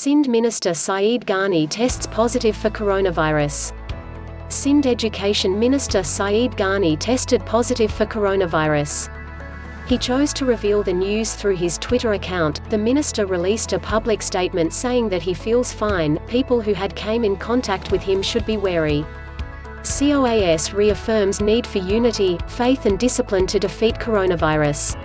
Sindh Minister Saeed Ghani tests positive for coronavirus. Sindh Education Minister Saeed Ghani tested positive for coronavirus. He chose to reveal the news through his Twitter account. The minister released a public statement saying that he feels fine. People who had came in contact with him should be wary. COAS reaffirms need for unity, faith and discipline to defeat coronavirus.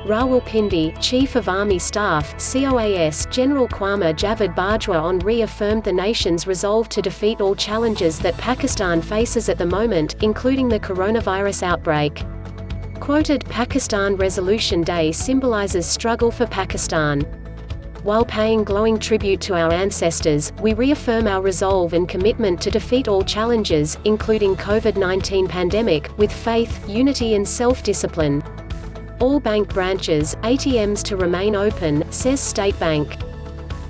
RAWALPINDI, Chief of Army Staff, COAS General Qamar Javed Bajwa on reaffirmed the nation's resolve to defeat all challenges that Pakistan faces at the moment, including the coronavirus outbreak. Quoted, Pakistan Resolution Day symbolises struggle for Pakistan. While paying glowing tribute to our ancestors, we reaffirm our resolve and commitment to defeat all challenges, including COVID-19 pandemic, with faith, unity and self-discipline. All bank branches, ATMs to remain open, says State Bank.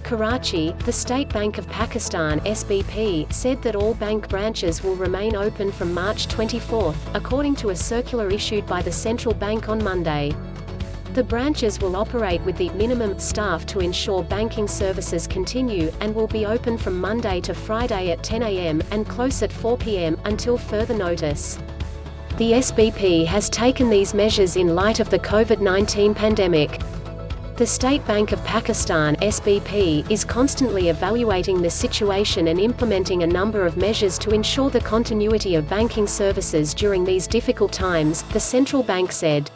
Karachi, the State Bank of Pakistan (SBP), said that all bank branches will remain open from March 24, according to a circular issued by the central bank on Monday. The branches will operate with the minimum staff to ensure banking services continue, and will be open from Monday to Friday at 10 a.m. and close at 4 p.m. until further notice. The SBP has taken these measures in light of the COVID-19 pandemic. The State Bank of Pakistan (SBP) is constantly evaluating the situation and implementing a number of measures to ensure the continuity of banking services during these difficult times, the central bank said.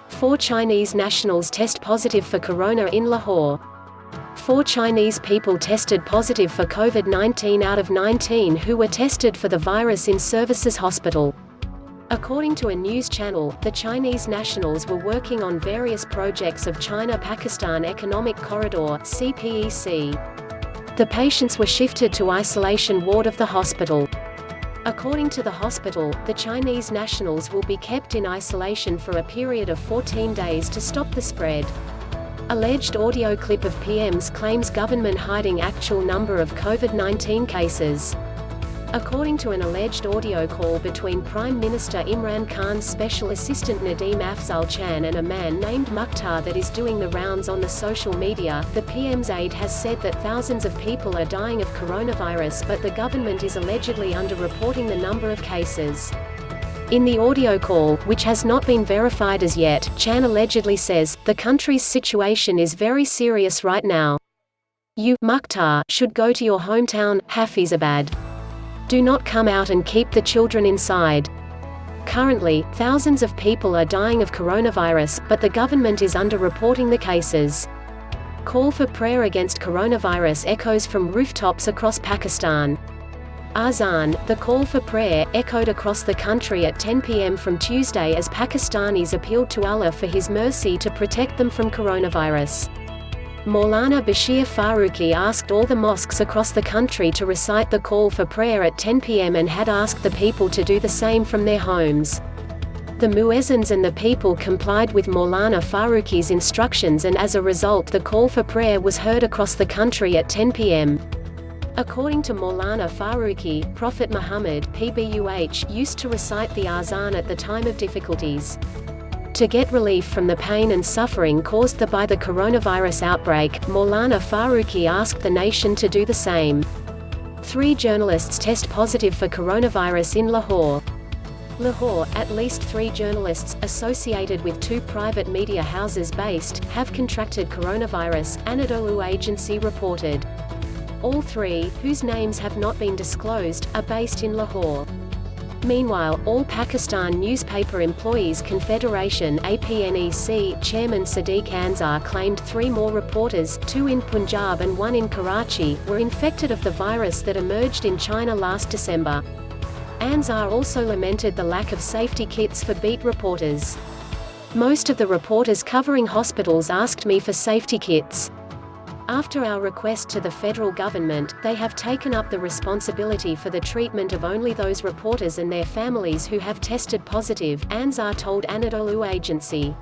4 Chinese nationals test positive for corona in Lahore. 4 Chinese people tested positive for COVID-19 out of 19 who were tested for the virus in Services Hospital. According to a news channel, the Chinese nationals were working on various projects of China-Pakistan Economic Corridor (CPEC). The patients were shifted to isolation ward of the hospital. According to the hospital, the Chinese nationals will be kept in isolation for a period of 14 days to stop the spread. Alleged audio clip of PM's claims government hiding actual number of COVID-19 cases. According to an alleged audio call between Prime Minister Imran Khan's Special Assistant Nadeem Afzal Chan and a man named Mukhtar that is doing the rounds on the social media, the PM's aide has said that thousands of people are dying of coronavirus, but the government is allegedly underreporting the number of cases. In the audio call, which has not been verified as yet, Chan allegedly says, "The country's situation is very serious right now. You, Mukhtar, should go to your hometown, Hafizabad. Do not come out and keep the children inside. Currently, thousands of people are dying of coronavirus, but the government is underreporting the cases." Call for prayer against coronavirus echoes from rooftops across Pakistan. Azan, the call for prayer, echoed across the country at 10 p.m. from Tuesday as Pakistanis appealed to Allah for His mercy to protect them from coronavirus. Maulana Bashir Farooqi asked all the mosques across the country to recite the call for prayer at 10 p.m. and had asked the people to do the same from their homes. The muezzins and the people complied with Maulana Farooqi's instructions, and as a result the call for prayer was heard across the country at 10 p.m. According to Maulana Farooqi, Prophet Muhammad (PBUH) used to recite the azan at the time of difficulties. To get relief from the pain and suffering caused by the coronavirus outbreak, Maulana Farooqi asked the nation to do the same. 3 journalists test positive for coronavirus in Lahore. Lahore, at least 3 journalists, associated with 2 private media houses based, have contracted coronavirus, Anadolu agency reported. All 3, whose names have not been disclosed, are based in Lahore. Meanwhile, All Pakistan Newspaper Employees Confederation (APNEC) chairman Sadiq Ansar claimed 3 more reporters, 2 in Punjab and 1 in Karachi, were infected of the virus that emerged in China last December. Ansar also lamented the lack of safety kits for beat reporters. "Most of the reporters covering hospitals asked me for safety kits. After our request to the federal government, they have taken up the responsibility for the treatment of only those reporters and their families who have tested positive," Ansar told Anadolu agency.